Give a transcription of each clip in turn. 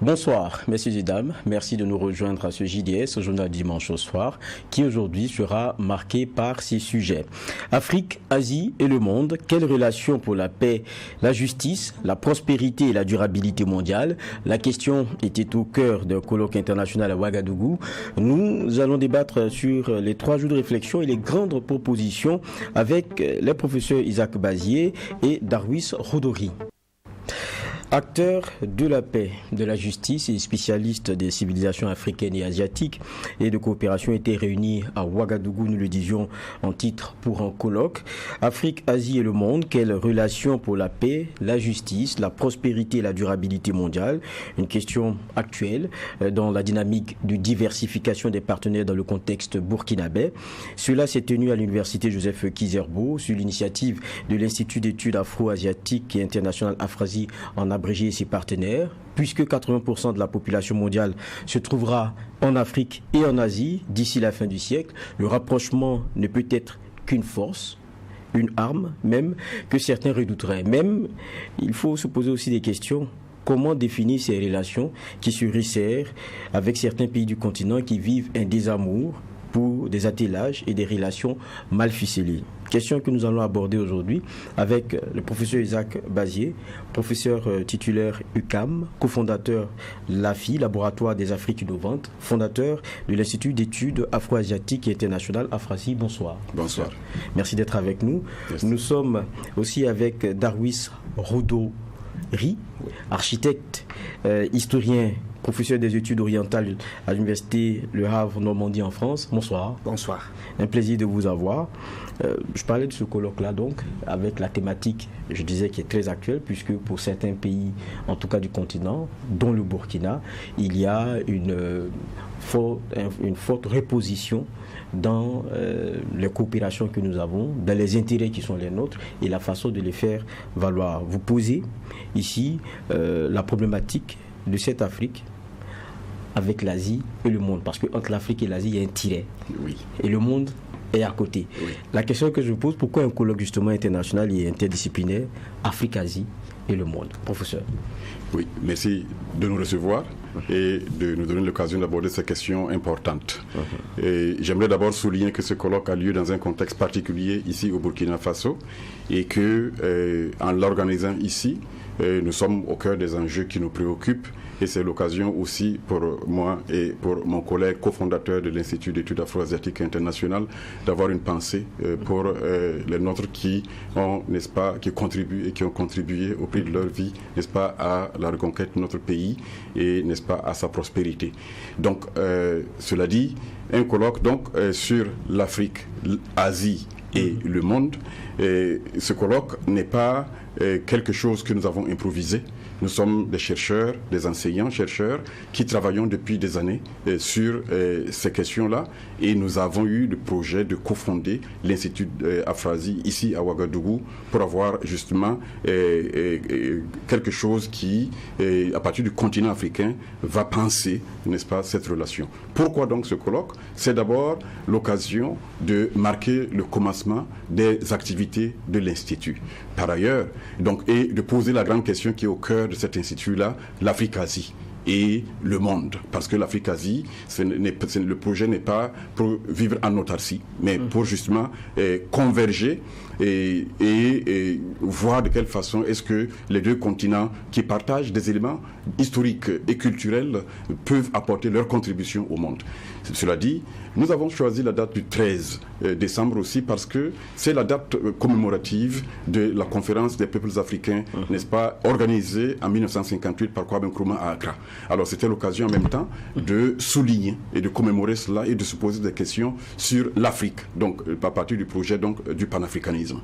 Bonsoir, messieurs et dames. Merci de nous rejoindre à ce JDS, au journal dimanche au soir, qui aujourd'hui sera marqué par ces sujets. Afrique, Asie et le monde, quelle relation pour la paix, la justice, la prospérité et la durabilité mondiale? La question était au cœur d'un colloque international à Ouagadougou. Nous allons débattre sur les 3 jours de réflexion et les grandes propositions avec les professeurs Isaac Bazier et Darwis Rodori. Acteurs de la paix, de la justice et spécialistes des civilisations africaines et asiatiques et de coopération étaient réunis à Ouagadougou, nous le disions en titre pour un colloque. Afrique, Asie et le monde, quelle relation pour la paix, la justice, la prospérité et la durabilité mondiale? Une question actuelle dans la dynamique de diversification des partenaires dans le contexte burkinabé. Cela s'est tenu à l'université Joseph Kizerbo sur l'initiative de l'Institut d'études afro-asiatiques et internationales Afrasie en abrégé et ses partenaires, puisque 80% de la population mondiale se trouvera en Afrique et en Asie d'ici la fin du siècle. Le rapprochement ne peut être qu'une force, une arme même, que certains redouteraient. Même, il faut se poser aussi des questions. Comment définir ces relations qui se resserrent avec certains pays du continent qui vivent un désamour pour des attellages et des relations mal ficelées? Question que nous allons aborder aujourd'hui avec le professeur Isaac Bazier, professeur titulaire UCAM, cofondateur l'AFI, Laboratoire des Afriques innovantes, fondateur de l'Institut d'études afro-asiatiques et internationales Afrasie. Bonsoir. Bonsoir. Merci d'être avec nous. Merci. Nous sommes aussi avec Darwis Rodori, architecte, historien, professeur des études orientales à l'université Le Havre Normandie en France. Bonsoir. Bonsoir. Un plaisir de vous avoir. Je parlais de ce colloque-là donc avec la thématique, je disais, qui est très actuelle, puisque pour certains pays, en tout cas du continent, dont le Burkina, il y a une forte reposition dans les coopérations que nous avons, dans les intérêts qui sont les nôtres et la façon de les faire valoir. Vous posez ici la problématique de cette Afrique avec l'Asie et le monde, parce qu'entre l'Afrique et l'Asie, il y a un tiret. Oui. Et le monde est à côté. Oui. La question que je vous pose, pourquoi un colloque justement international et interdisciplinaire, Afrique, Asie et le monde? Professeur. Oui, merci de nous recevoir et de nous donner l'occasion d'aborder ces questions importantes. Et j'aimerais d'abord souligner que ce colloque a lieu dans un contexte particulier ici au Burkina Faso et que en l'organisant ici, nous sommes au cœur des enjeux qui nous préoccupent et c'est l'occasion aussi pour moi et pour mon collègue cofondateur de l'Institut d'études afro-asiatiques internationales d'avoir une pensée pour les nôtres qui ont, n'est-ce pas, qui contribuent et qui ont contribué au prix de leur vie, n'est-ce pas, à la reconquête de notre pays et, n'est-ce pas, à sa prospérité. Donc, cela dit, un colloque donc sur l'Afrique, l'Asie et le monde. Et ce colloque n'est pas quelque chose que nous avons improvisé. Nous sommes des chercheurs, des enseignants-chercheurs qui travaillons depuis des années sur ces questions-là et nous avons eu le projet de cofonder l'Institut Afrasie ici à Ouagadougou pour avoir justement quelque chose qui, à partir du continent africain, va penser, n'est-ce pas, cette relation. Pourquoi donc ce colloque? C'est d'abord l'occasion de marquer le commencement des activités de l'Institut. Par ailleurs, donc, et de poser la grande question qui est au cœur de cet institut-là, l'Afrique-Asie et le monde. Parce que l'Afrique-Asie, le projet n'est pas pour vivre en autarcie, mais pour justement converger et voir de quelle façon est-ce que les deux continents qui partagent des éléments historiques et culturels peuvent apporter leur contribution au monde. Cela dit, nous avons choisi la date du 13 décembre aussi parce que c'est la date commémorative de la conférence des peuples africains, n'est-ce pas, organisée en 1958 par Kwame Nkrumah à Accra. Alors c'était l'occasion en même temps de souligner et de commémorer cela et de se poser des questions sur l'Afrique, donc à partir du projet donc, du panafricanisme.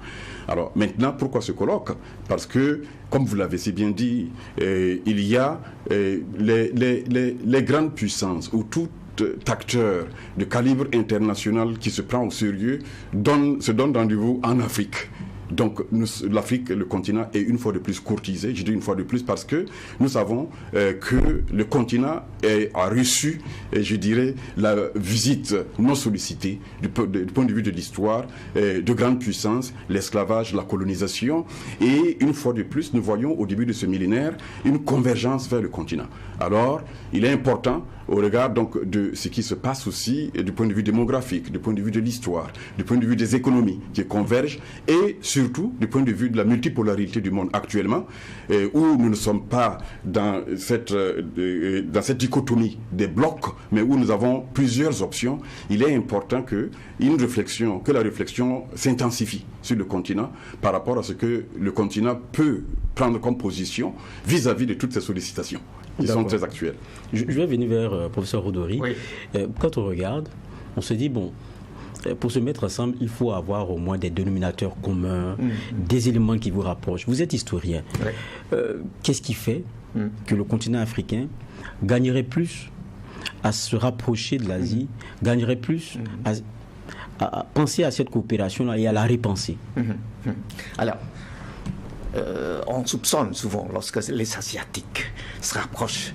Alors maintenant, pourquoi ce colloque? Parce que, comme vous l'avez si bien dit, il y a les grandes puissances ou tout acteur de calibre international qui se prend au sérieux se donne rendez-vous en Afrique. Donc l'Afrique, le continent, est une fois de plus courtisé. Je dis une fois de plus parce que nous savons que le continent a reçu, je dirais, la visite non sollicitée du point de vue de l'histoire, de grandes puissances, l'esclavage, la colonisation. Et une fois de plus, nous voyons au début de ce millénaire une convergence vers le continent. Alors, il est important, au regard donc de ce qui se passe aussi du point de vue démographique, du point de vue de l'histoire, du point de vue des économies qui convergent et surtout du point de vue de la multipolarité du monde actuellement, où nous ne sommes pas dans cette dichotomie des blocs, mais où nous avons plusieurs options. Il est important que la réflexion s'intensifie sur le continent par rapport à ce que le continent peut prendre comme position vis-à-vis de toutes ces sollicitations qui sont très actuelles. Je vais venir vers professeur Rodori. Oui. Quand on regarde, on se dit, bon, pour se mettre ensemble, il faut avoir au moins des dénominateurs communs, des éléments qui vous rapprochent. Vous êtes historien. Oui. Qu'est-ce qui fait que le continent africain gagnerait plus à se rapprocher de l'Asie, gagnerait plus à penser à cette coopération-là et à la repenser? Alors, on soupçonne souvent, lorsque les Asiatiques se rapprochent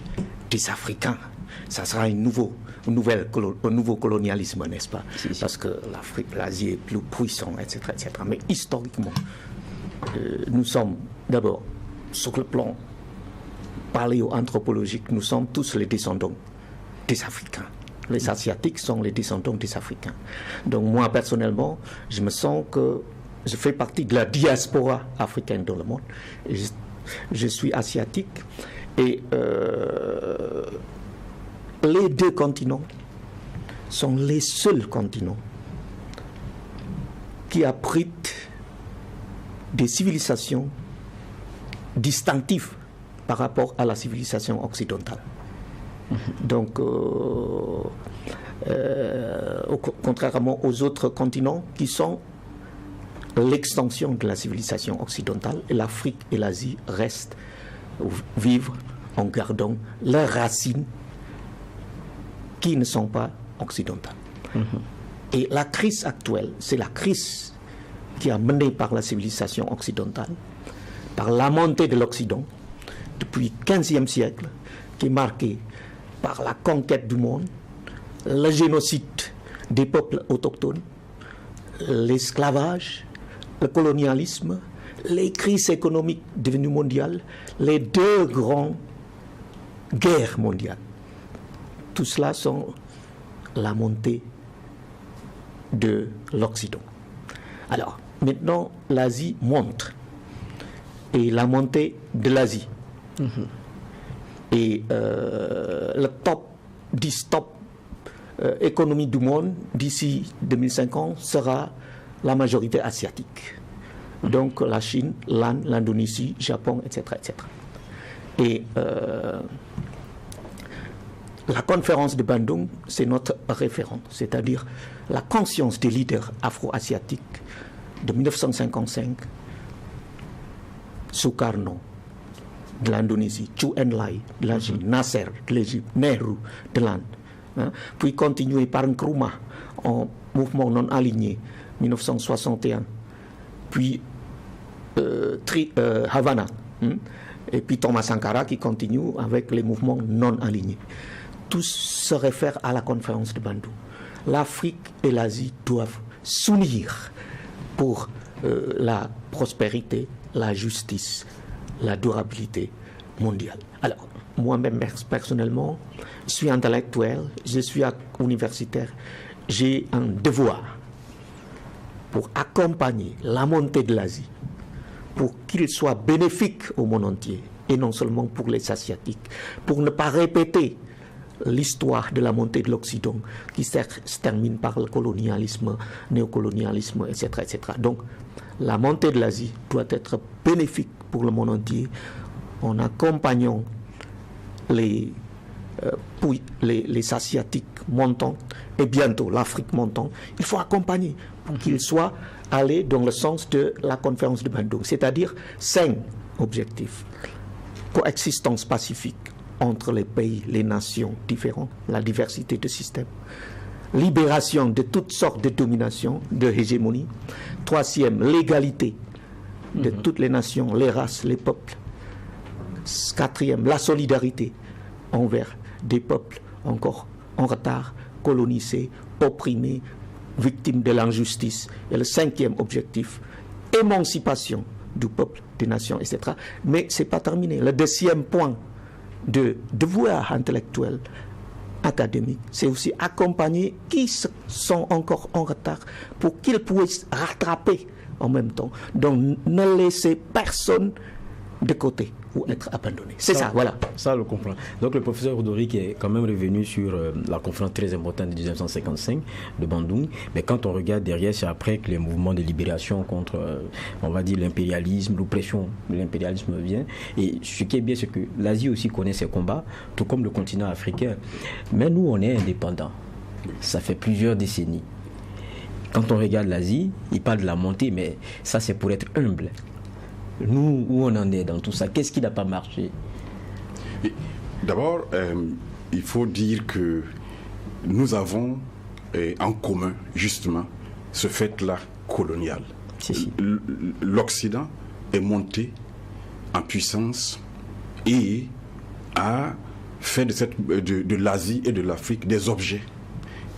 des Africains, ça sera un nouveau colonialisme, n'est-ce pas? Si. Parce que l'Asie est plus puissante, etc., etc. Mais historiquement, nous sommes d'abord, sur le plan paléo-anthropologique, nous sommes tous les descendants des Africains. Les Asiatiques sont les descendants des Africains. Donc moi, personnellement, je me sens que je fais partie de la diaspora africaine dans le monde. Je suis asiatique et les deux continents sont les seuls continents qui abritent des civilisations distinctives par rapport à la civilisation occidentale. Donc, contrairement aux autres continents qui sont l'extension de la civilisation occidentale, et l'Afrique et l'Asie restent vivre en gardant leurs racines qui ne sont pas occidentales. Et la crise actuelle, c'est la crise qui a mené par la civilisation occidentale, par la montée de l'Occident depuis le XVe siècle, qui est marquée par la conquête du monde, le génocide des peuples autochtones, l'esclavage, le colonialisme, les crises économiques devenues mondiales, les deux grandes guerres mondiales. Tout cela sont la montée de l'Occident. Alors, maintenant, l'Asie monte. Et la montée de l'Asie. Et le top 10 économie du monde d'ici 2050 sera la majorité asiatique. Donc la Chine, l'Inde, l'Indonésie, Japon, etc. etc. Et la conférence de Bandung, c'est notre référent, c'est-à-dire la conscience des leaders afro-asiatiques de 1955, Sukarno de l'Indonésie, Chou Enlai de la Chine, Nasser de l'Égypte, Nehru de l'Inde, puis continué par Nkrumah en mouvement non aligné, 1961, puis Havana, et puis Thomas Sankara qui continue avec les mouvements non alignés. Tous se réfèrent à la conférence de Bandung. L'Afrique et l'Asie doivent s'unir pour la prospérité, la justice, la durabilité mondiale. Alors, moi-même, personnellement, je suis intellectuel, je suis universitaire, j'ai un devoir pour accompagner la montée de l'Asie, pour qu'il soit bénéfique au monde entier, et non seulement pour les Asiatiques, pour ne pas répéter l'histoire de la montée de l'Occident qui se termine par le colonialisme, néocolonialisme, etc., etc. Donc, la montée de l'Asie doit être bénéfique pour le monde entier en accompagnant les Asiatiques montants et bientôt l'Afrique montante. Il faut accompagner pour qu'ils soient allés dans le sens de la conférence de Bandung, c'est-à-dire 5 objectifs. Coexistence pacifique entre les pays, les nations différentes, la diversité de systèmes, libération de toutes sortes de dominations, de hégémonie. 3e, l'égalité de toutes les nations, les races, les peuples. Quatrième, la solidarité envers des peuples encore en retard, colonisés, opprimés, victimes de l'injustice. Et le cinquième objectif, émancipation du peuple, des nations, etc. Mais ce n'est pas terminé. Le deuxième point de devoir intellectuel, académique, c'est aussi accompagner qui sont encore en retard pour qu'ils puissent rattraper en même temps. Donc ne laissez personne de côté ou être abandonné. C'est ça, voilà. Ça, le comprend. Donc le professeur Rodorick est quand même revenu sur la conférence très importante de 1955 de Bandung. Mais quand on regarde derrière, c'est après que les mouvements de libération contre, on va dire, l'impérialisme, l'oppression de l'impérialisme vient. Et ce qui est bien, c'est que l'Asie aussi connaît ses combats, tout comme le continent africain. Mais nous, on est indépendants. Ça fait plusieurs décennies. Quand on regarde l'Asie, il parle de la montée, mais ça, c'est pour être humble. Nous, où on en est dans tout ça? Qu'est-ce qui n'a pas marché? D'abord, il faut dire que nous avons en commun, justement, ce fait-là colonial. L'Occident est monté en puissance et a fait de l'Asie et de l'Afrique des objets,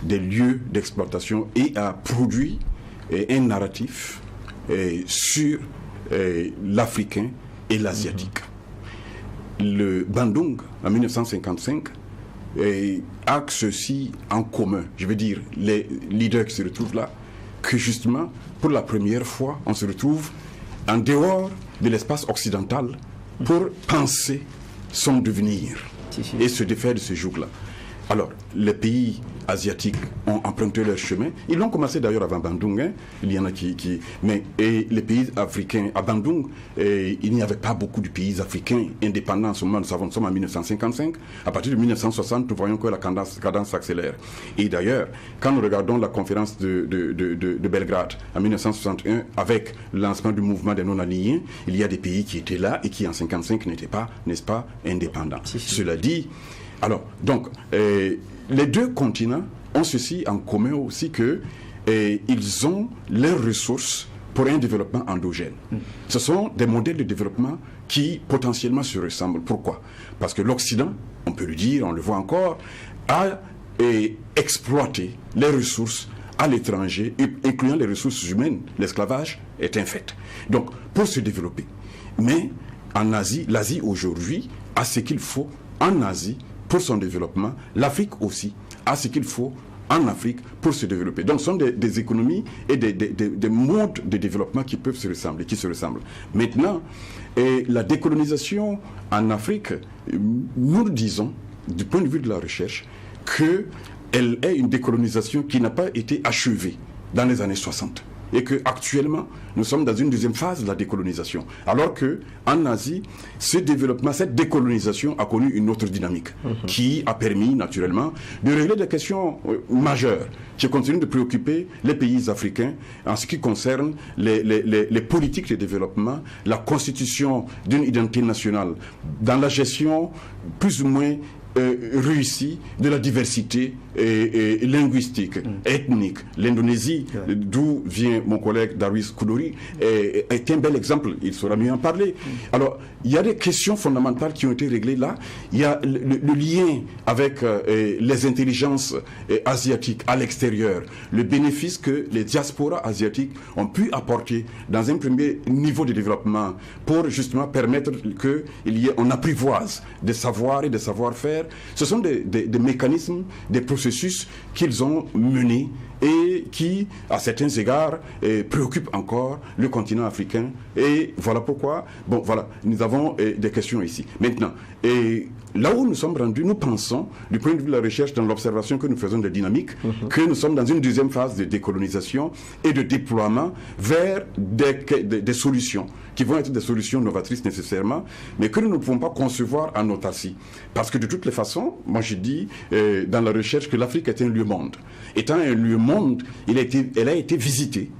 des lieux d'exploitation et a produit un narratif sur l'Africain et l'Asiatique. Le Bandung, en 1955, a ceci en commun, je veux dire, les leaders qui se retrouvent là, que justement, pour la première fois, on se retrouve en dehors de l'espace occidental pour penser son devenir et se défaire de ce joug-là. Alors, les pays asiatiques ont emprunté leur chemin. Ils l'ont commencé d'ailleurs avant Bandung. Hein. Il y en a mais les pays africains, à Bandung, il n'y avait pas beaucoup de pays africains indépendants en ce moment. Nous sommes en 1955. À partir de 1960, nous voyons que la cadence s'accélère. Et d'ailleurs, quand nous regardons la conférence de Belgrade en 1961, avec le lancement du mouvement des non-alignés, il y a des pays qui étaient là et qui en 1955 n'étaient pas, n'est-ce pas, indépendants. Cela dit, alors, donc, les deux continents ont ceci en commun aussi que ils ont leurs ressources pour un développement endogène. Ce sont des modèles de développement qui potentiellement se ressemblent. Pourquoi? Parce que l'Occident, on peut le dire, on le voit encore, a exploité les ressources à l'étranger, incluant les ressources humaines. L'esclavage est un fait. Donc, pour se développer. Mais en Asie, l'Asie aujourd'hui a ce qu'il faut en Asie pour son développement, l'Afrique aussi a ce qu'il faut en Afrique pour se développer. Donc ce sont des économies et des modes de développement qui peuvent se ressembler, qui se ressemblent. Maintenant, la décolonisation en Afrique, nous disons, du point de vue de la recherche, qu'elle est une décolonisation qui n'a pas été achevée dans les années 60. Et qu'actuellement, nous sommes dans une deuxième phase de la décolonisation. Alors qu'en Asie, ce développement, cette décolonisation a connu une autre dynamique qui a permis naturellement de régler des questions majeures qui continuent de préoccuper les pays africains en ce qui concerne les politiques de développement, la constitution d'une identité nationale, dans la gestion plus ou moins réussie de la diversité linguistique, ethnique. L'Indonésie, d'où vient mon collègue Darwis Koudouri, est un bel exemple, il saura mieux en parler. Alors, il y a des questions fondamentales qui ont été réglées là. Il y a le lien avec les intelligences asiatiques à l'extérieur, le bénéfice que les diasporas asiatiques ont pu apporter dans un premier niveau de développement pour justement permettre qu'on apprivoise des savoirs et des savoir-faire. Ce sont des mécanismes, des processus qu'ils ont menés et qui, à certains égards, préoccupent encore le continent africain. Et voilà pourquoi, bon, voilà, nous avons des questions ici. Maintenant, là où nous sommes rendus, nous pensons, du point de vue de la recherche, dans l'observation que nous faisons de dynamique, que nous sommes dans une deuxième phase de décolonisation et de déploiement vers des solutions qui vont être des solutions novatrices nécessairement, mais que nous ne pouvons pas concevoir en autarcie. Parce que de toutes les façons, moi je dis dans la recherche que l'Afrique est un lieu-monde. Étant un lieu-monde, elle a été visitée,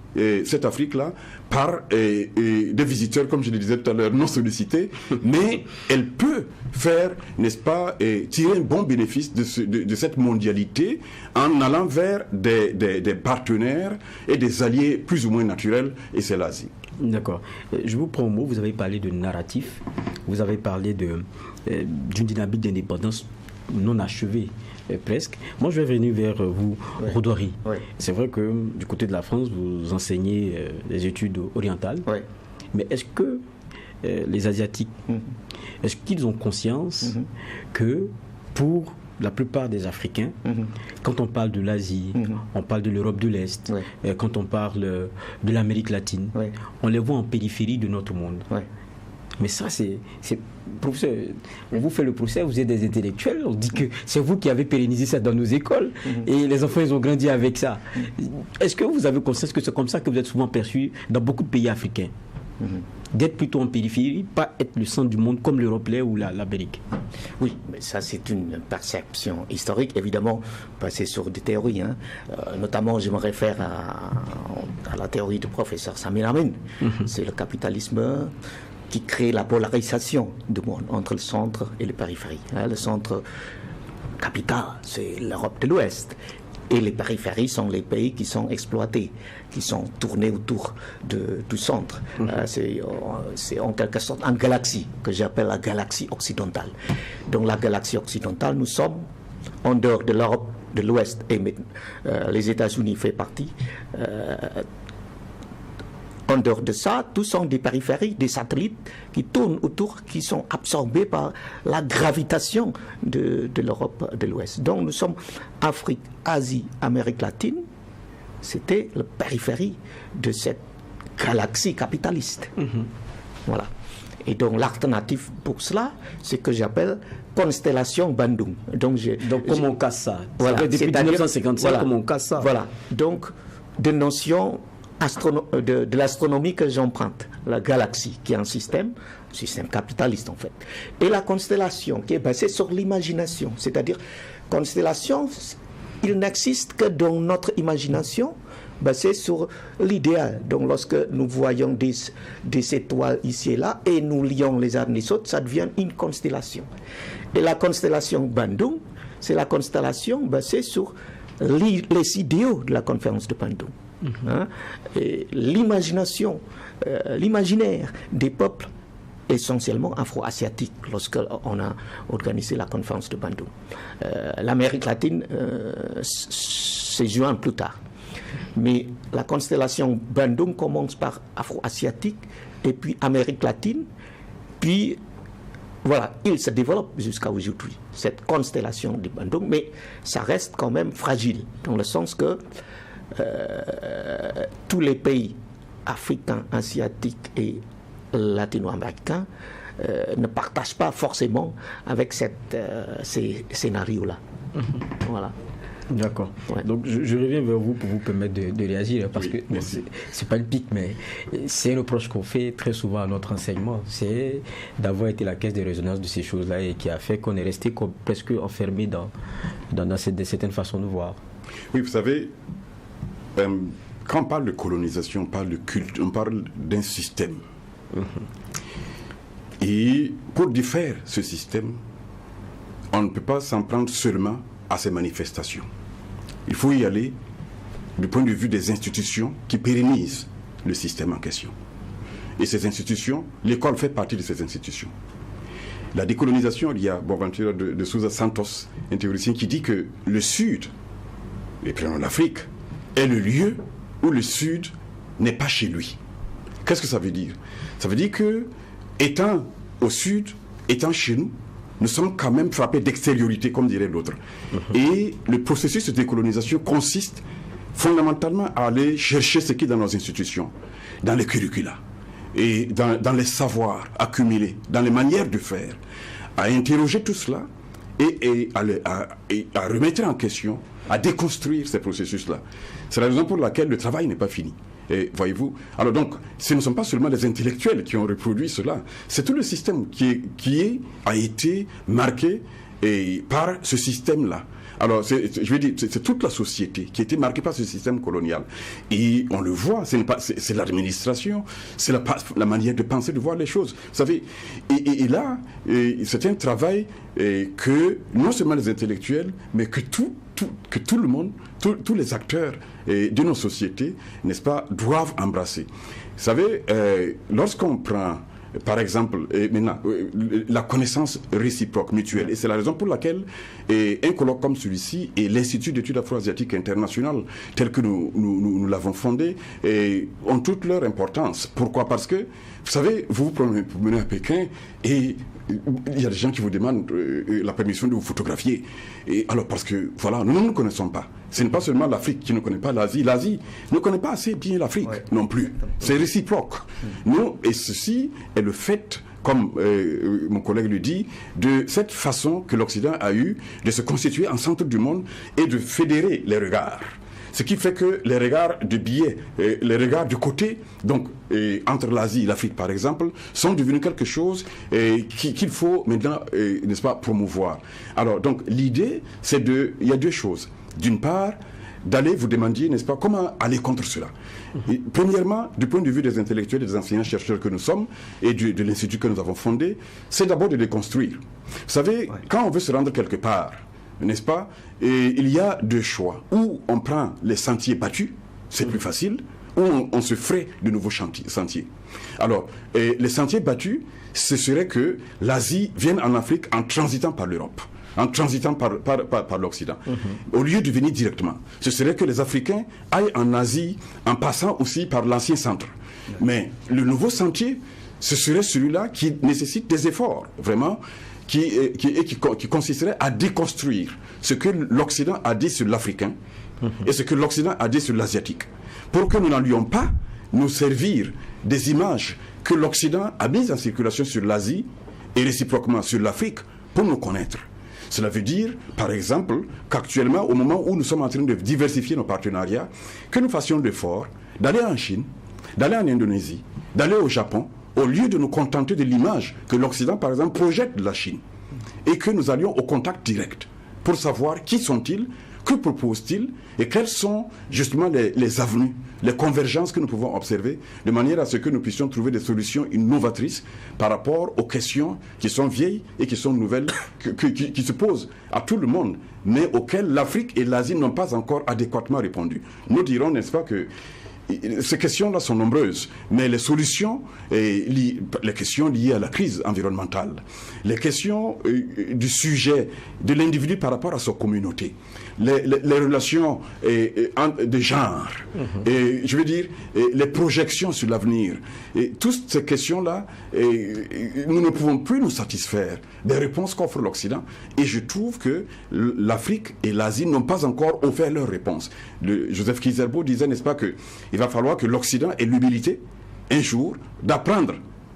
cette Afrique-là, par des visiteurs, comme je le disais tout à l'heure, non sollicités, mais elle peut faire, n'est-ce pas, tirer un bon bénéfice de cette mondialité en allant vers des partenaires et des alliés plus ou moins naturels, et c'est l'Asie. D'accord. Je vous prends au mot, vous avez parlé de narratif, vous avez parlé d'une dynamique d'indépendance non achevée. Presque. Moi, je vais venir vers vous, oui. Rodori. Oui. C'est vrai que du côté de la France, vous enseignez les études orientales. Oui. Mais est-ce que les Asiatiques, est-ce qu'ils ont conscience que pour la plupart des Africains, quand on parle de l'Asie, on parle de l'Europe de l'Est, quand on parle de l'Amérique latine, on les voit en périphérie de notre monde. Mais ça, c'est professeur, on vous fait le procès, vous êtes des intellectuels, on dit que c'est vous qui avez pérennisé ça dans nos écoles et les enfants, ils ont grandi avec ça. Est-ce que vous avez conscience que c'est comme ça que vous êtes souvent perçus dans beaucoup de pays africains? D'être plutôt en périphérie, pas être le centre du monde comme l'Europe l'est ou l'Amérique. Oui, mais ça c'est une perception historique, évidemment basée sur des théories. Notamment, je me réfère à la théorie du professeur Samir Amin. C'est le capitalisme qui crée la polarisation du monde entre le centre et les périphéries. Le centre capital, c'est l'Europe de l'Ouest. Et les périphéries sont les pays qui sont exploités, qui sont tournés autour du centre. C'est en quelque sorte une galaxie que j'appelle la galaxie occidentale. Donc la galaxie occidentale, nous sommes en dehors de l'Europe de l'Ouest et les États-Unis font partie. En dehors de ça, tous sont des périphéries, des satellites qui tournent autour, qui sont absorbés par la gravitation de l'Europe de l'Ouest. Donc nous sommes Afrique, Asie, Amérique latine. C'était la périphérie de cette galaxie capitaliste. Voilà. Et donc l'alternative pour cela, c'est ce que j'appelle constellation Bandung. Donc comment on casse ça? Voilà. Depuis 1955, voilà, comment on casse ça? Voilà. Donc des notions de l'astronomie que j'emprunte, la galaxie qui est un système capitaliste en fait, et la constellation qui est basée sur l'imagination, c'est-à-dire constellation, il n'existe que dans notre imagination basée sur l'idéal. Donc lorsque nous voyons des étoiles ici et là et nous lions les uns les autres, ça devient une constellation. Et la constellation Bandung, c'est la constellation basée sur les idéaux de la conférence de Bandung. L'imagination, l'imaginaire des peuples essentiellement afro-asiatiques lorsqu'on a organisé la conférence de Bandung. L'Amérique latine s'est jointe plus tard. Mais la constellation Bandung commence par afro-asiatique et puis Amérique latine, puis voilà, il se développe jusqu'à aujourd'hui, cette constellation de Bandung, mais ça reste quand même fragile, dans le sens que tous les pays africains, asiatiques et latino-américains ne partagent pas forcément avec ces scénarios-là. Voilà. D'accord. Ouais. Donc je reviens vers vous pour vous permettre de réagir, parce que c'est pas le pic, mais c'est un reproche qu'on fait très souvent à notre enseignement, c'est d'avoir été la caisse de résonance de ces choses-là et qui a fait qu'on est resté presque enfermé dans certaines façons de voir. Oui, vous savez, quand on parle de colonisation, on parle de culte, on parle d'un système. Et pour défaire ce système, on ne peut pas s'en prendre seulement à ces manifestations. Il faut y aller du point de vue des institutions qui pérennisent le système en question. Et ces institutions, l'école fait partie de ces institutions. La décolonisation, il y a Boaventura de Sousa Santos, un théoricien, qui dit que le Sud, et prenons l'Afrique, est le lieu où le Sud n'est pas chez lui. Qu'est-ce que ça veut dire? Ça veut dire que, étant au Sud, étant chez nous, nous sommes quand même frappés d'extériorité, comme dirait l'autre. Et le processus de décolonisation consiste fondamentalement à aller chercher ce qui est dans nos institutions, dans les curricula, et dans les savoirs accumulés, dans les manières de faire, à interroger tout cela et à remettre en question, à déconstruire ces processus-là. C'est la raison pour laquelle le travail n'est pas fini. Et voyez-vous, alors donc, ce ne sont pas seulement les intellectuels qui ont reproduit cela, c'est tout le système qui a été marqué par ce système-là. Alors, je veux dire, c'est toute la société qui a été marquée par ce système colonial. Et on le voit, c'est l'administration, c'est la manière de penser, de voir les choses. Vous savez, et là, c'est un travail que non seulement les intellectuels, mais que tout le monde, tous les acteurs de nos sociétés, n'est-ce pas, doivent embrasser. savez, lorsqu'on prend, par exemple, maintenant, la connaissance réciproque, mutuelle, et c'est la raison pour laquelle un colloque comme celui-ci et l'Institut d'études afro-asiatiques internationales, tel que nous l'avons fondé, ont toute leur importance. Pourquoi? Parce que, vous savez, vous vous promenez à Pékin et il y a des gens qui vous demandent la permission de vous photographier. Et alors, parce que, voilà, nous ne nous connaissons pas. Ce n'est pas seulement l'Afrique qui ne connaît pas l'Asie. L'Asie ne connaît pas assez bien l'Afrique non plus. C'est réciproque. Nous, et ceci est le fait, comme mon collègue le dit, de cette façon que l'Occident a eu de se constituer en centre du monde et de fédérer les regards. Ce qui fait que les regards de biais, les regards du côté, donc entre l'Asie et l'Afrique par exemple, sont devenus quelque chose qu'il faut maintenant, n'est-ce pas, promouvoir. Alors donc l'idée, il y a deux choses. D'une part, d'aller vous demander, n'est-ce pas, comment aller contre cela. Et, premièrement, du point de vue des intellectuels et des enseignants-chercheurs que nous sommes et de l'institut que nous avons fondé, c'est d'abord de déconstruire. Vous savez, quand on veut se rendre quelque part, n'est-ce pas, et il y a deux choix. Ou on prend les sentiers battus, c'est plus facile, ou on se ferait de nouveaux sentiers. Alors, les sentiers battus, ce serait que l'Asie vienne en Afrique en transitant par l'Europe, en transitant par l'Occident, au lieu de venir directement. Ce serait que les Africains aillent en Asie en passant aussi par l'ancien centre. Mais le nouveau sentier, ce serait celui-là qui nécessite des efforts, vraiment, qui consisterait à déconstruire ce que l'Occident a dit sur l'Africain et ce que l'Occident a dit sur l'Asiatique. Pour que nous n'allions pas nous servir des images que l'Occident a mises en circulation sur l'Asie et réciproquement sur l'Afrique pour nous connaître. Cela veut dire, par exemple, qu'actuellement, au moment où nous sommes en train de diversifier nos partenariats, que nous fassions l'effort d'aller en Chine, d'aller en Indonésie, d'aller au Japon, au lieu de nous contenter de l'image que l'Occident, par exemple, projette de la Chine, et que nous allions au contact direct pour savoir qui sont-ils, que proposent-ils, et quelles sont justement les avenues, les convergences que nous pouvons observer, de manière à ce que nous puissions trouver des solutions innovatrices par rapport aux questions qui sont vieilles et qui sont nouvelles, qui se posent à tout le monde, mais auxquelles l'Afrique et l'Asie n'ont pas encore adéquatement répondu. Nous dirons, n'est-ce pas, que ces questions-là sont nombreuses, mais les solutions, les questions liées à la crise environnementale, les questions du sujet de l'individu par rapport à sa communauté, les relations de genre, et je veux dire, les projections sur l'avenir, et toutes ces questions-là, nous ne pouvons plus nous satisfaire des réponses qu'offre l'Occident, et je trouve que l'Afrique et l'Asie n'ont pas encore offert leurs réponses. Joseph Kizerbo disait, n'est-ce pas, que il va falloir que l'Occident ait l'humilité, un jour, d'apprendre,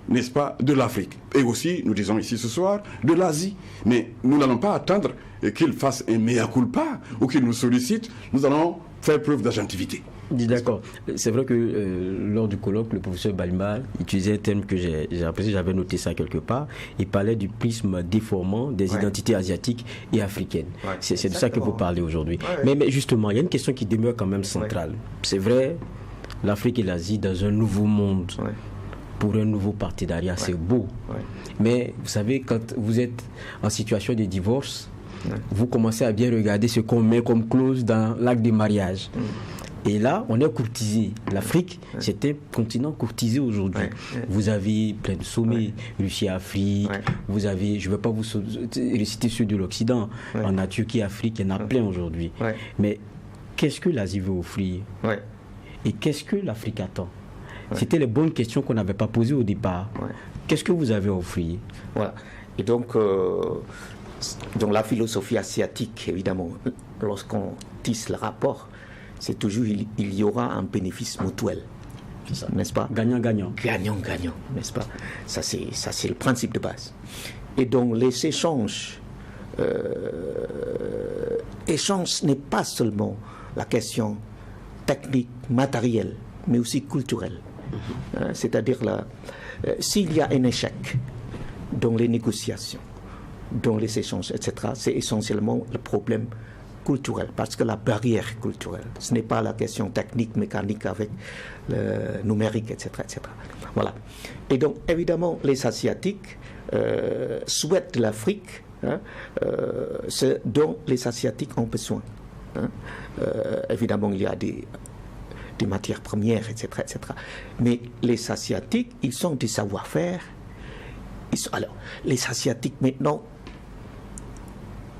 n'est-ce pas, de l'Afrique. Et aussi, nous disons ici ce soir, de l'Asie. Mais nous n'allons pas attendre qu'il fasse un mea culpa ou qu'il nous sollicite. Nous allons faire preuve d'agentivité. D'accord. C'est vrai que lors du colloque, le professeur Balma utilisait un terme que j'ai apprécié, j'avais noté ça quelque part. Il parlait du prisme déformant des identités asiatiques et africaines. C'est de ça que vous parlez aujourd'hui. Mais justement, il y a une question qui demeure quand même centrale. C'est vrai, l'Afrique et l'Asie dans un nouveau monde, pour un nouveau partenariat, c'est beau. Mais vous savez, quand vous êtes en situation de divorce, vous commencez à bien regarder ce qu'on met comme clause dans l'acte de mariage. Et là, on est courtisé. L'Afrique, c'est un continent courtisé aujourd'hui. Vous avez plein de sommets, Russie-Afrique, vous avez, je ne vais pas vous réciter ceux de l'Occident, en a Turquie, Afrique, il y en a plein aujourd'hui. Mais qu'est-ce que l'Asie veut offrir et qu'est-ce que l'Afrique attend? C'était les bonnes questions qu'on n'avait pas posées au départ. Qu'est-ce que vous avez à offrir? Voilà. Et donc la philosophie asiatique, évidemment, lorsqu'on tisse le rapport, c'est toujours il y aura un bénéfice mutuel, n'est-ce pas? Gagnant-gagnant. Gagnant-gagnant, n'est-ce pas? Ça c'est le principe de base. Et donc les échanges, n'est pas seulement la question technique, matérielle, mais aussi culturelle. C'est-à-dire s'il y a un échec dans les négociations, dans les échanges, etc., c'est essentiellement le problème culturel, parce que la barrière culturelle, ce n'est pas la question technique, mécanique avec le numérique, etc., etc. Voilà. Et donc, évidemment, les Asiatiques souhaitent l'Afrique, ce dont les Asiatiques ont besoin. Évidemment, il y a des des matières premières, etc., etc. Mais les Asiatiques, ils sont des savoir-faire. Alors, les Asiatiques, maintenant,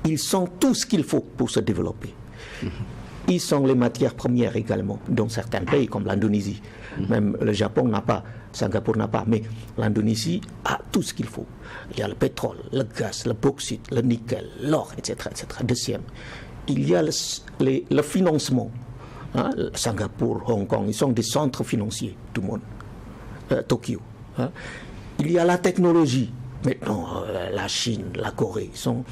ils sont tout ce qu'il faut pour se développer. Ils sont les matières premières également, dans certains pays comme l'Indonésie. Même le Japon n'a pas, Singapour n'a pas, mais l'Indonésie a tout ce qu'il faut. Il y a le pétrole, le gaz, le bauxite, le nickel, l'or, etc., etc. Deuxième, il y a le financement. Hein, Singapour, Hong Kong, ils sont des centres financiers, tout le monde. Tokyo. Hein. Il y a la technologie. Maintenant, la Chine, la Corée, ils sont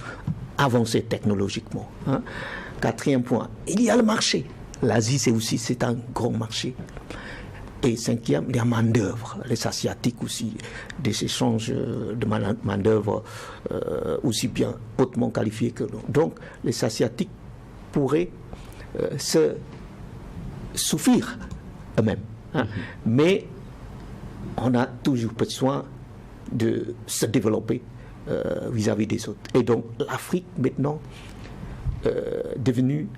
avancés technologiquement. Hein. Quatrième point, il y a le marché. L'Asie, c'est un grand marché. Et cinquième, il y a main-d'œuvre. Les Asiatiques aussi, des échanges de main-d'œuvre aussi bien hautement qualifiés que nous. Donc, les Asiatiques pourraient se suffire eux-mêmes. Hein. Mais on a toujours besoin de se développer vis-à-vis des autres. Et donc, l'Afrique, maintenant, devenu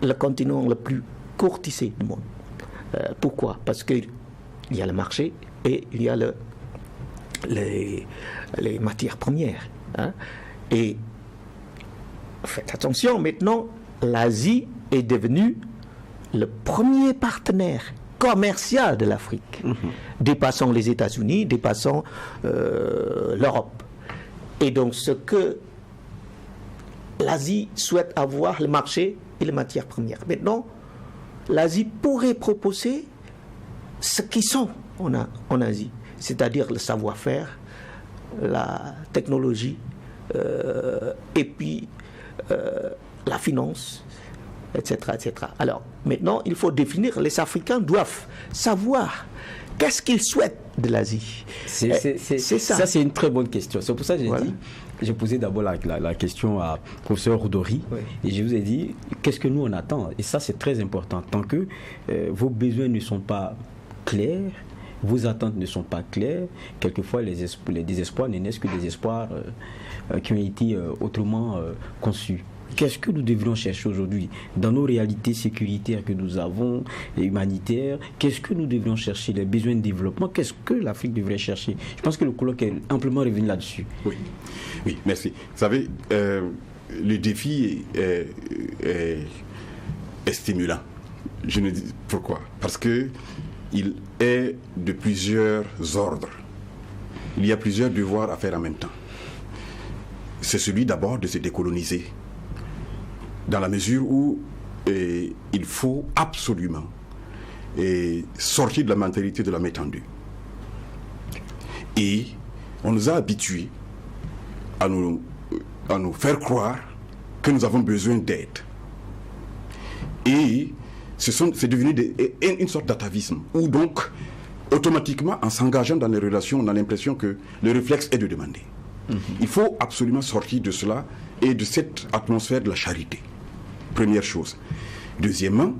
le continent le plus courtisé du monde. Pourquoi? Parce qu'il y a le marché et il y a les matières premières. Hein. Et faites attention, maintenant, l'Asie est devenue le premier partenaire commercial de l'Afrique, dépassant les États-Unis, dépassant l'Europe. Et donc, ce que l'Asie souhaite avoir, le marché et les matières premières. Maintenant, l'Asie pourrait proposer ce qu'ils sont en Asie, c'est-à-dire le savoir-faire, la technologie, et puis la finance, etc., etc. Alors, maintenant, il faut définir, les Africains doivent savoir qu'est-ce qu'ils souhaitent de l'Asie. C'est ça. Ça, c'est une très bonne question. C'est pour ça que j'ai posé d'abord la question à professeur Roudori, et je vous ai dit, qu'est-ce que nous on attend? Et ça, c'est très important. Tant que vos besoins ne sont pas clairs, vos attentes ne sont pas claires, quelquefois les désespoirs ne naissent que des espoirs qui ont été autrement conçus. Qu'est-ce que nous devrions chercher aujourd'hui dans nos réalités sécuritaires que nous avons, et humanitaires? Qu'est-ce que nous devrions chercher? Les besoins de développement, qu'est-ce que l'Afrique devrait chercher? Je pense que le colloque est amplement revenu là-dessus. Oui, merci. Vous savez, le défi est stimulant. Je ne dis pourquoi? Parce qu'il est de plusieurs ordres. Il y a plusieurs devoirs à faire en même temps. C'est celui d'abord de se décoloniser, dans la mesure où il faut absolument sortir de la mentalité de la main tendue. Et on nous a habitués à nous faire croire que nous avons besoin d'aide. Et c'est devenu une sorte d'atavisme, où donc, automatiquement, en s'engageant dans les relations, on a l'impression que le réflexe est de demander. Il faut absolument sortir de cela et de cette atmosphère de la charité. Première chose. Deuxièmement,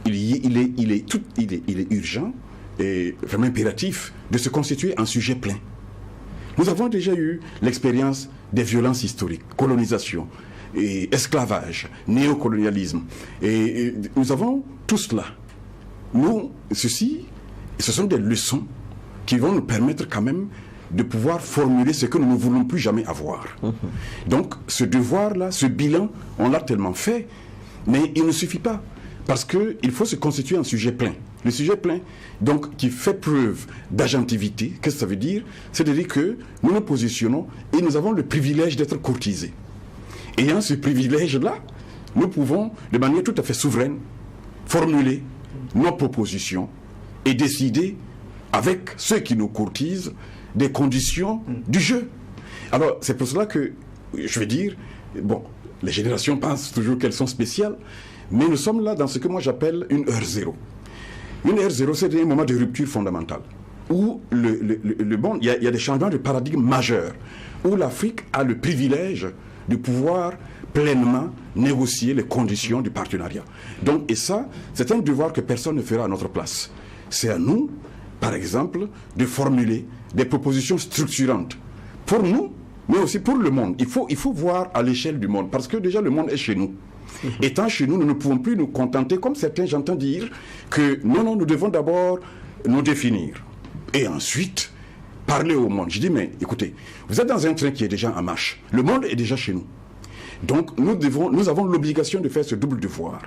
il est urgent et vraiment impératif de se constituer un sujet plein. Nous avons déjà eu l'expérience des violences historiques, colonisation, et esclavage, néocolonialisme. Et nous avons tout cela. Ce sont des leçons qui vont nous permettre quand même de pouvoir formuler ce que nous ne voulons plus jamais avoir. Donc, ce devoir-là, ce bilan, on l'a tellement fait, mais il ne suffit pas. Parce qu'il faut se constituer un sujet plein. Le sujet plein, donc, qui fait preuve d'agentivité, qu'est-ce que ça veut dire? C'est-à-dire que nous nous positionnons et nous avons le privilège d'être courtisés. Ayant ce privilège-là, nous pouvons, de manière tout à fait souveraine, formuler nos propositions et décider, avec ceux qui nous courtisent, des conditions du jeu. Alors, c'est pour cela que, je vais dire, bon, les générations pensent toujours qu'elles sont spéciales, mais nous sommes là dans ce que moi j'appelle une heure zéro. Une heure zéro, c'est un moment de rupture fondamentale, où il y a des changements de paradigme majeurs, où l'Afrique a le privilège de pouvoir pleinement négocier les conditions du partenariat. Donc, et ça, c'est un devoir que personne ne fera à notre place. C'est à nous, par exemple, de formuler des propositions structurantes pour nous, mais aussi pour le monde. Il faut voir à l'échelle du monde, parce que déjà le monde est chez nous. Étant chez nous, nous ne pouvons plus nous contenter, comme certains j'entends dire, que non, nous devons d'abord nous définir. Et ensuite, parler au monde. Je dis, mais écoutez, vous êtes dans un train qui est déjà en marche. Le monde est déjà chez nous. Donc, nous avons l'obligation de faire ce double devoir.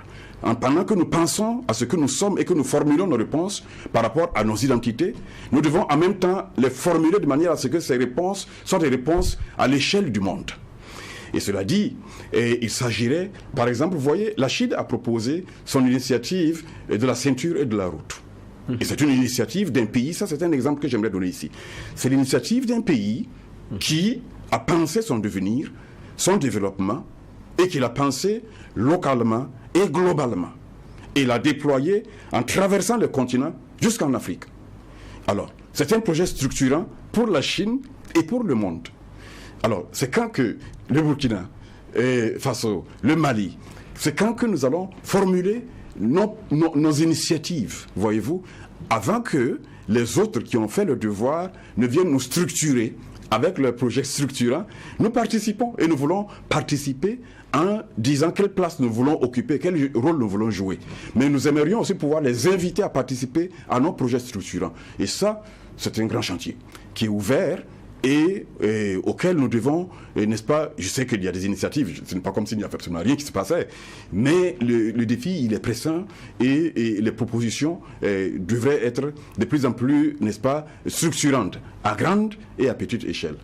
Pendant que nous pensons à ce que nous sommes et que nous formulons nos réponses par rapport à nos identités, nous devons en même temps les formuler de manière à ce que ces réponses soient des réponses à l'échelle du monde. Et cela dit, il s'agirait, par exemple, vous voyez, la Chine a proposé son initiative de la ceinture et de la route. Et c'est une initiative d'un pays, ça c'est un exemple que j'aimerais donner ici. C'est l'initiative d'un pays qui a pensé son devenir, son développement, et qui l'a pensé localement et globalement. Et l'a déployé en traversant le continent jusqu'en Afrique. Alors, c'est un projet structurant pour la Chine et pour le monde. Alors, c'est quand que le Burkina Faso, le Mali, c'est quand que nous allons formuler nos initiatives, voyez-vous, avant que les autres qui ont fait le devoir ne viennent nous structurer avec leur projet structurant. Nous participons et nous voulons participer en disant quelle place nous voulons occuper, quel rôle nous voulons jouer. Mais nous aimerions aussi pouvoir les inviter à participer à nos projets structurants. Et ça, c'est un grand chantier qui est ouvert et auquel nous devons, n'est-ce pas, je sais qu'il y a des initiatives, ce n'est pas comme s'il n'y avait absolument rien qui se passait, mais le défi, il est pressant et les propositions devraient être de plus en plus, n'est-ce pas, structurantes, à grande et à petite échelle.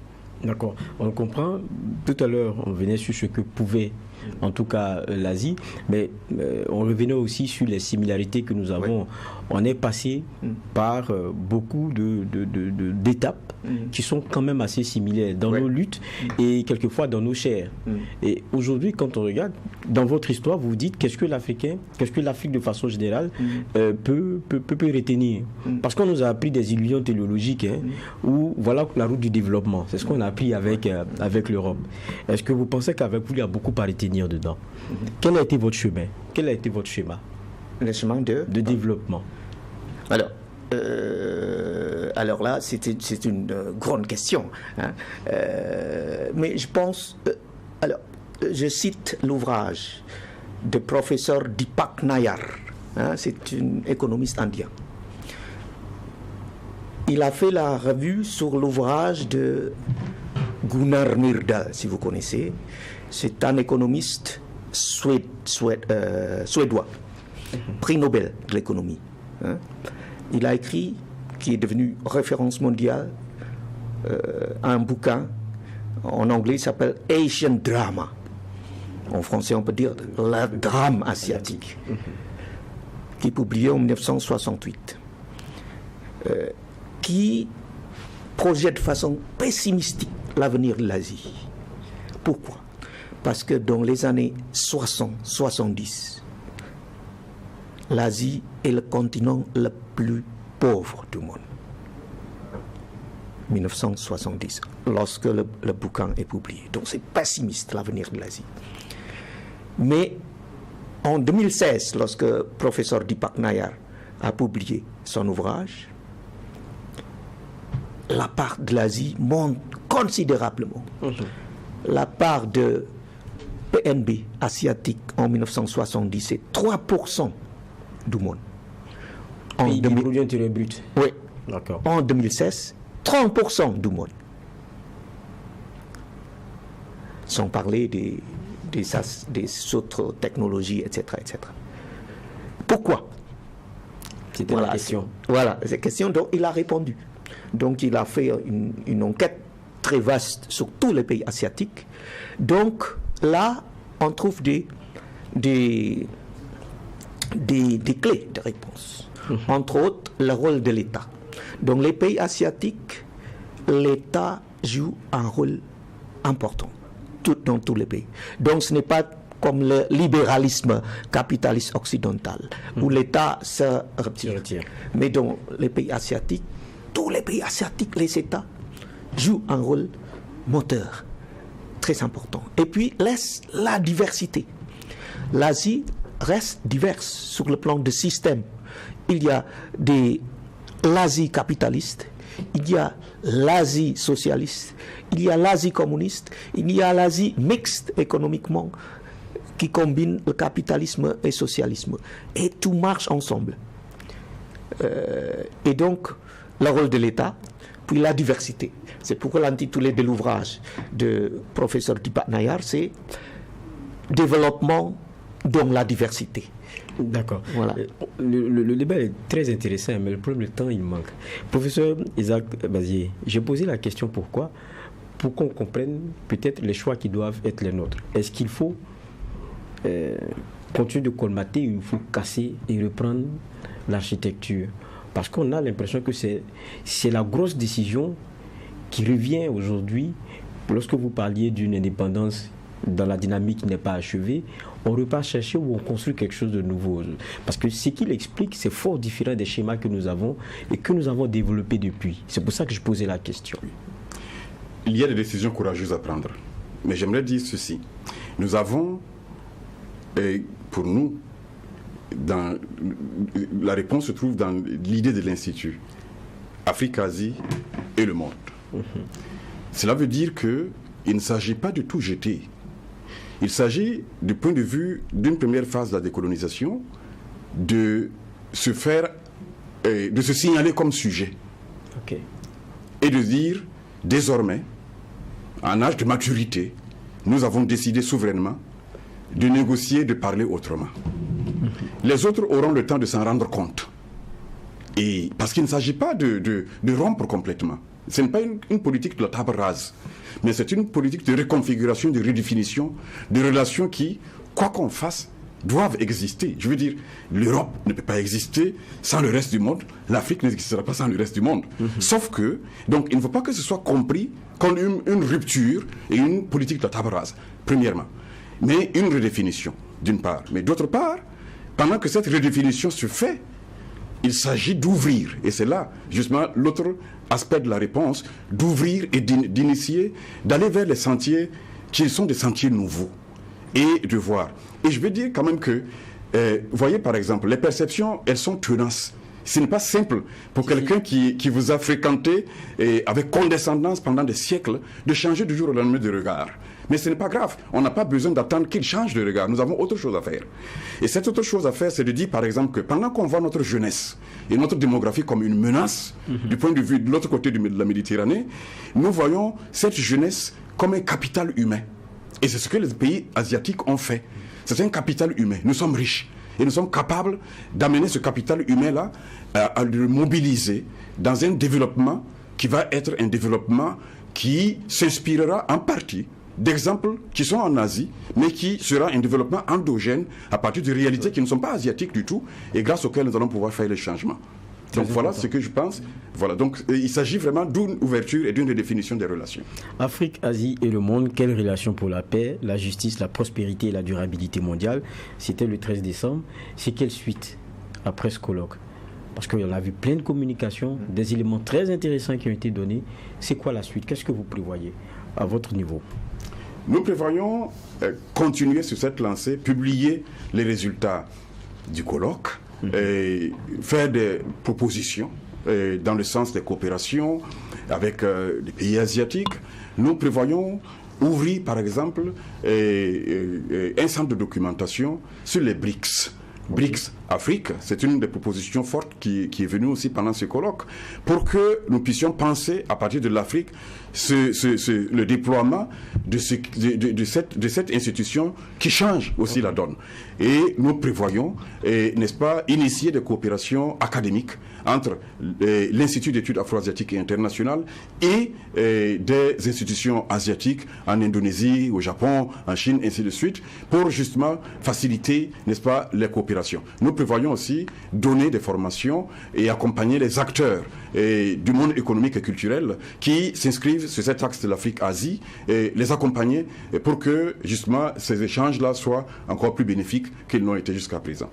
D'accord, on comprend. Tout à l'heure, on venait sur ce que pouvait, en tout cas, l'Asie, mais on revenait aussi sur les similarités que nous avons. Oui. On est passé par beaucoup d'étapes qui sont quand même assez similaires dans nos luttes et quelquefois dans nos chairs. Et aujourd'hui, quand on regarde, dans votre histoire, vous vous dites qu'est-ce que l'Afrique de façon générale peut retenir. Parce qu'on nous a appris des illusions théologiques, où voilà la route du développement. C'est ce qu'on a appris avec l'Europe. Est-ce que vous pensez qu'avec vous, il y a beaucoup à retenir dedans? Quel a été votre chemin? Quel a été votre schéma? Le chemin de développement. Alors là, c'est une grande question. Mais je pense... je cite l'ouvrage de professeur Deepak Nayar. C'est un économiste indien. Il a fait la revue sur l'ouvrage de Gunnar Myrdal, si vous connaissez. C'est un économiste suédois, prix Nobel de l'économie. Il a écrit, qui est devenu référence mondiale, un bouquin, en anglais il s'appelle Asian Drama. En français on peut dire le drame asiatique, qui est publié en 1968, qui projette de façon pessimistique l'avenir de l'Asie. Pourquoi? Parce que dans les années 60-70, l'Asie est le continent le plus pauvre du monde. 1970, lorsque le bouquin est publié. Donc c'est pessimiste l'avenir de l'Asie. Mais en 2016, lorsque le professeur Deepak Nayar a publié son ouvrage, la part de l'Asie monte considérablement. La part de PNB asiatique en 1970, c'est 3% du monde. Pays du produit intérieur brut. Oui. D'accord. En 2016, 30% du monde. Sans parler des autres technologies, etc., etc. Pourquoi? C'était la question. Voilà, c'est la question dont il a répondu. Donc il a fait une enquête très vaste sur tous les pays asiatiques. Donc là, on trouve des clés de réponse. Entre autres, le rôle de l'État. Dans les pays asiatiques, l'État joue un rôle important dans tous les pays. Donc ce n'est pas comme le libéralisme capitaliste occidental, où l'État se retire. Mais dans les pays asiatiques, tous les pays asiatiques, les États jouent un rôle moteur très important. Et puis, laisse la diversité. L'Asie reste diverse sur le plan de système. Il y a l'Asie capitaliste, il y a l'Asie socialiste, il y a l'Asie communiste, il y a l'Asie mixte économiquement, qui combine le capitalisme et le socialisme. Et tout marche ensemble. Et donc, le rôle de l'État, puis la diversité. C'est pourquoi l'intitulé de l'ouvrage de professeur Dipak Nayar, c'est « Développement dans la diversité ». D'accord. Voilà. Le débat est très intéressant, mais le problème, le temps, il manque. Professeur Isaac Bazié, j'ai posé la question pourquoi ? Pour qu'on comprenne peut-être les choix qui doivent être les nôtres. Est-ce qu'il faut continuer de colmater, il faut casser et reprendre l'architecture ? Parce qu'on a l'impression que c'est la grosse décision qui revient aujourd'hui. Lorsque vous parliez d'une indépendance dans la dynamique qui n'est pas achevée, on repart chercher ou on construit quelque chose de nouveau. Parce que ce qu'il explique, c'est fort différent des schémas que nous avons et que nous avons développés depuis. C'est pour ça que je posais la question. Il y a des décisions courageuses à prendre. Mais j'aimerais dire ceci. Nous avons, pour nous, la réponse se trouve dans l'idée de l'Institut. Afrique, Asie et le monde. Cela veut dire qu'il ne s'agit pas de tout jeter. Il s'agit, du point de vue d'une première phase de la décolonisation, de se signaler comme sujet. Okay. Et de dire, désormais, en âge de maturité, nous avons décidé souverainement de négocier, de parler autrement. Les autres auront le temps de s'en rendre compte. Et parce qu'il ne s'agit pas de rompre complètement. Ce n'est pas une politique de la table rase, mais c'est une politique de reconfiguration, de redéfinition, de relations qui, quoi qu'on fasse, doivent exister. Je veux dire, l'Europe ne peut pas exister sans le reste du monde, l'Afrique n'existera pas sans le reste du monde. Sauf que, donc, il ne faut pas que ce soit compris comme une rupture et une politique de la table rase, premièrement. Mais une redéfinition, d'une part. Mais d'autre part, pendant que cette redéfinition se fait, il s'agit d'ouvrir, et c'est là justement l'autre aspect de la réponse, d'ouvrir et d'initier, d'aller vers les sentiers qui sont des sentiers nouveaux, et de voir. Et je veux dire quand même que, voyez par exemple, les perceptions, elles sont tenaces. Ce n'est pas simple pour quelqu'un qui vous a fréquenté avec condescendance pendant des siècles de changer du jour au lendemain de regard. Mais ce n'est pas grave. On n'a pas besoin d'attendre qu'il change de regard. Nous avons autre chose à faire. Et cette autre chose à faire, c'est de dire, par exemple, que pendant qu'on voit notre jeunesse et notre démographie comme une menace, du point de vue de l'autre côté de la Méditerranée, nous voyons cette jeunesse comme un capital humain. Et c'est ce que les pays asiatiques ont fait. C'est un capital humain. Nous sommes riches. Et nous sommes capables d'amener ce capital humain-là à le mobiliser dans un développement qui va être un développement qui s'inspirera en partie d'exemples qui sont en Asie, mais qui sera un développement endogène à partir de réalités qui ne sont pas asiatiques du tout et grâce auxquelles nous allons pouvoir faire les changements. Donc voilà ce que je pense. Voilà, donc il s'agit vraiment d'une ouverture et d'une redéfinition des relations. Afrique, Asie et le monde, quelle relation pour la paix, la justice, la prospérité et la durabilité mondiale? C'était le 13 décembre. C'est quelle suite après ce colloque? Parce qu'on a vu plein de communications, des éléments très intéressants qui ont été donnés. C'est quoi la suite? Qu'est-ce que vous prévoyez à votre niveau? Nous prévoyons continuer sur cette lancée, publier les résultats du colloque, et faire des propositions dans le sens des coopérations avec les pays asiatiques. Nous prévoyons ouvrir, par exemple, un centre de documentation sur les BRICS. BRICS Afrique, c'est une des propositions fortes qui est venue aussi pendant ce colloque, pour que nous puissions penser à partir de l'Afrique le déploiement de cette institution qui change aussi la donne. Et nous prévoyons, n'est-ce pas, initier des coopérations académiques entre l'Institut d'études afro-asiatiques et internationales et des institutions asiatiques en Indonésie, au Japon, en Chine, ainsi de suite, pour justement faciliter, n'est-ce pas, les coopérations. Nous prévoyons aussi donner des formations et accompagner les acteurs du monde économique et culturel qui s'inscrivent sur cet axe de l'Afrique-Asie et les accompagner pour que justement ces échanges-là soient encore plus bénéfiques qu'ils n'ont été jusqu'à présent.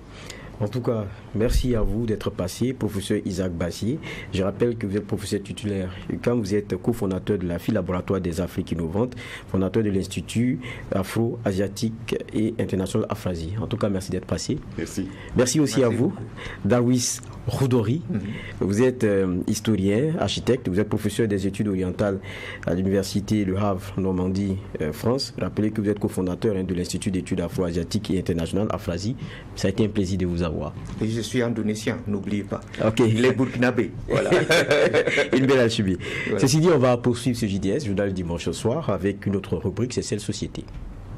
En tout cas, merci à vous d'être passé, professeur Isaac Bazié. Je rappelle que vous êtes professeur titulaire et quand vous êtes cofondateur de la FI Laboratoire des Afriques innovantes, fondateur de l'Institut Afro-Asiatique et International Afrasie. En tout cas, merci d'être passé. Merci. Merci aussi à vous, Darwis Roudori, vous êtes historien, architecte, vous êtes professeur des études orientales à l'université Le Havre, Normandie, France. Rappelez que vous êtes cofondateur de l'Institut d'études afro-asiatiques et internationales, Afrasie. Ça a été un plaisir de vous avoir. Et je suis indonésien, n'oubliez pas. Ok. Les Burkinabés. Voilà. Une belle alchimie. Voilà. Ceci dit, on va poursuivre ce JDS, Journal du dimanche au soir, avec une autre rubrique, c'est celle société.